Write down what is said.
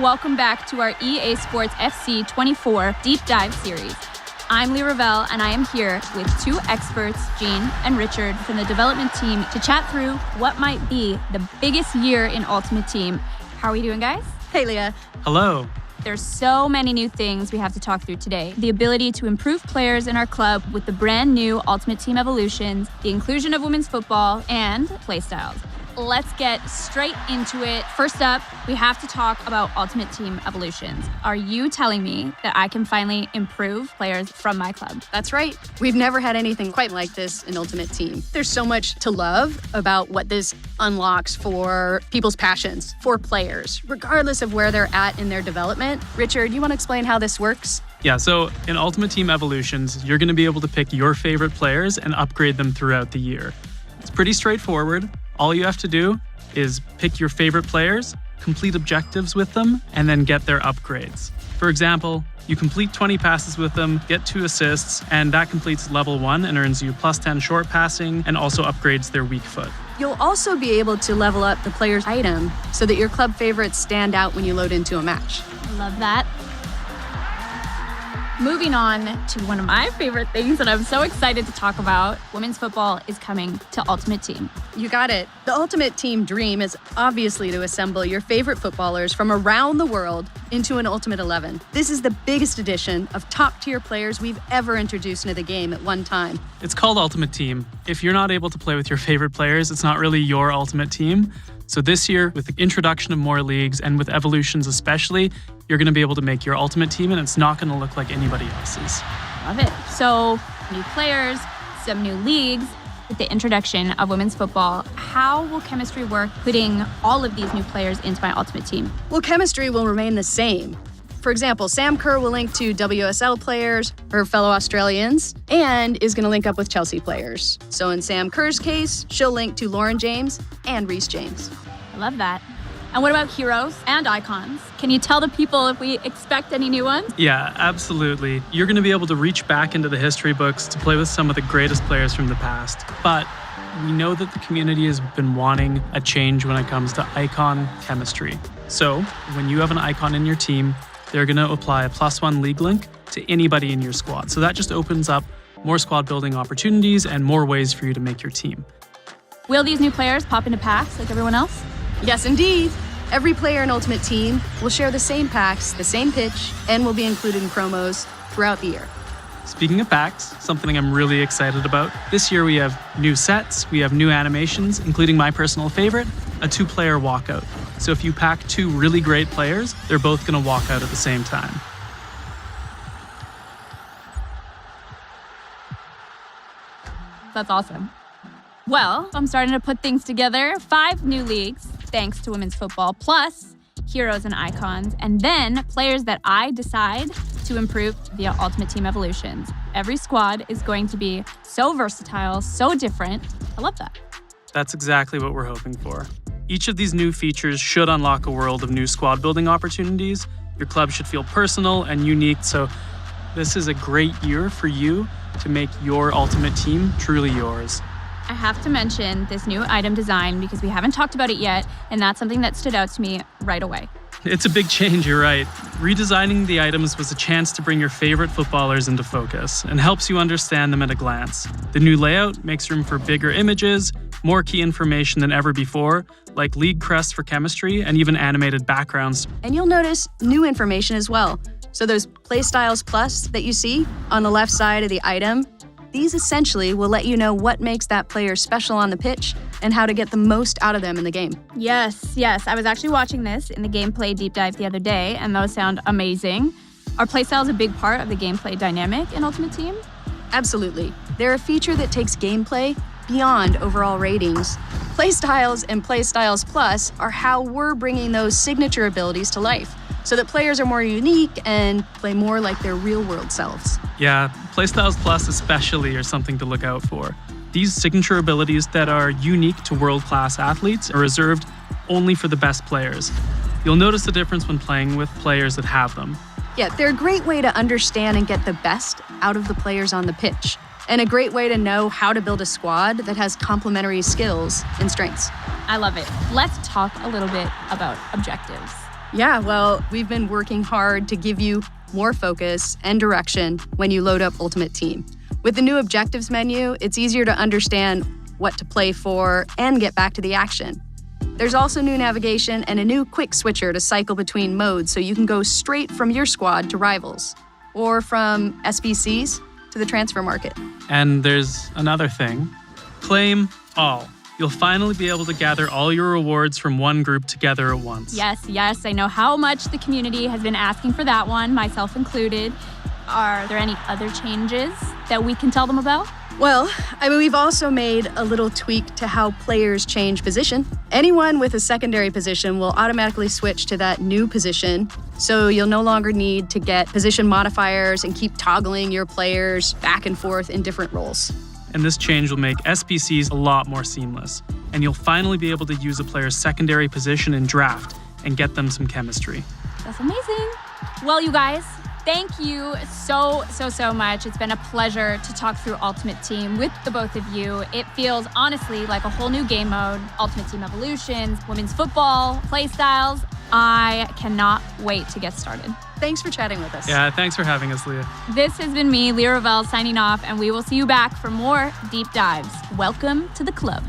welcome back to our EA Sports FC 24 Deep Dive Series. I'm Lee Ravel, and I am here with two experts, Jean and Richard, from the development team to chat through what might be the biggest year in Ultimate Team. How are we doing, guys? Hey, Leah. Hello. There's so many new things we have to talk through today. The ability to improve players in our club with the brand new Ultimate Team Evolutions, the inclusion of women's football, and playstyles. Let's get straight into it. First up, we have to talk about Ultimate Team Evolutions. Are you telling me that I can finally improve players from my club? That's right. We've never had anything quite like this in Ultimate Team. There's so much to love about what this unlocks for people's passions, for players, regardless of where they're at in their development. Richard, you want to explain how this works? Yeah, so in Ultimate Team Evolutions, you're going to be able to pick your favorite players and upgrade them throughout the year. It's pretty straightforward. All you have to do is pick your favorite players, complete objectives with them, and then get their upgrades. For example, you complete 20 passes with them, get 2 assists, and that completes level 1 and earns you plus 10 short passing and also upgrades their weak foot. You'll also be able to level up the player's item so that your club favorites stand out when you load into a match. Love that. Moving on to one of my favorite things that I'm so excited to talk about, women's football is coming to Ultimate Team. You got it. The Ultimate Team dream is obviously to assemble your favorite footballers from around the world into an Ultimate 11. This is the biggest addition of top-tier players we've ever introduced into the game at one time. It's called Ultimate Team. If you're not able to play with your favorite players, it's not really your Ultimate Team. So this year, with the introduction of more leagues and with Evolutions especially, you're going to be able to make your Ultimate Team, and it's not going to look like anybody else's. Love it. So, new players, some new leagues. With the introduction of women's football, how will chemistry work putting all of these new players into my Ultimate Team? Well, chemistry will remain the same. For example, Sam Kerr will link to WSL players, her fellow Australians, and is going to link up with Chelsea players. So in Sam Kerr's case, she'll link to Lauren James and Reece James. I love that. And what about heroes and icons? Can you tell the people if we expect any new ones? Yeah, absolutely. You're going to be able to reach back into the history books to play with some of the greatest players from the past. But we know that the community has been wanting a change when it comes to icon chemistry. So when you have an icon in your team, they're going to apply a +1 league link to anybody in your squad. So that just opens up more squad building opportunities and more ways for you to make your team. Will these new players pop into packs like everyone else? Yes, indeed. Every player in Ultimate Team will share the same packs, the same pitch, and will be included in promos throughout the year. Speaking of packs, something I'm really excited about. This year we have new sets, we have new animations, including my personal favorite, a 2-player walkout. So if you pack 2 really great players, they're both going to walk out at the same time. That's awesome. Well, I'm starting to put things together. 5 new leagues, thanks to women's football, plus heroes and icons, and then players that I decide to improve via Ultimate Team Evolutions. Every squad is going to be so versatile, so different. I love that. That's exactly what we're hoping for. Each of these new features should unlock a world of new squad building opportunities. Your club should feel personal and unique, so this is a great year for you to make your Ultimate Team truly yours. I have to mention this new item design because we haven't talked about it yet, and that's something that stood out to me right away. It's a big change, you're right. Redesigning the items was a chance to bring your favorite footballers into focus and helps you understand them at a glance. The new layout makes room for bigger images, more key information than ever before, like league crests for chemistry and even animated backgrounds. And you'll notice new information as well. So those Playstyles Plus that you see on the left side of the item, these essentially will let you know what makes that player special on the pitch and how to get the most out of them in the game. Yes. I was actually watching this in the gameplay deep dive the other day, and those sound amazing. Are playstyles a big part of the gameplay dynamic in Ultimate Team? Absolutely. They're a feature that takes gameplay beyond overall ratings. Playstyles and Playstyles Plus are how we're bringing those signature abilities to life, so that players are more unique and play more like their real-world selves. Yeah, Playstyles Plus especially are something to look out for. These signature abilities that are unique to world-class athletes are reserved only for the best players. You'll notice the difference when playing with players that have them. Yeah, they're a great way to understand and get the best out of the players on the pitch, and a great way to know how to build a squad that has complementary skills and strengths. I love it. Let's talk a little bit about objectives. Yeah, well, we've been working hard to give you more focus and direction when you load up Ultimate Team. With the new objectives menu, it's easier to understand what to play for and get back to the action. There's also new navigation and a new quick switcher to cycle between modes so you can go straight from your squad to rivals, or from SBCs to the transfer market. And there's another thing. Claim all. You'll finally be able to gather all your rewards from one group together at once. Yes, I know how much the community has been asking for that one, myself included. Are there any other changes that we can tell them about? Well, we've also made a little tweak to how players change position. Anyone with a secondary position will automatically switch to that new position, so you'll no longer need to get position modifiers and keep toggling your players back and forth in different roles. And this change will make SBCs a lot more seamless. And you'll finally be able to use a player's secondary position in draft and get them some chemistry. That's amazing. Well, you guys, thank you so much. It's been a pleasure to talk through Ultimate Team with the both of you. It feels honestly like a whole new game mode. Ultimate Team Evolutions, women's football, playstyles. I cannot wait to get started. Thanks for chatting with us. Yeah, thanks for having us, Leah. This has been me, Leah Ravel, signing off, and we will see you back for more deep dives. Welcome to the club.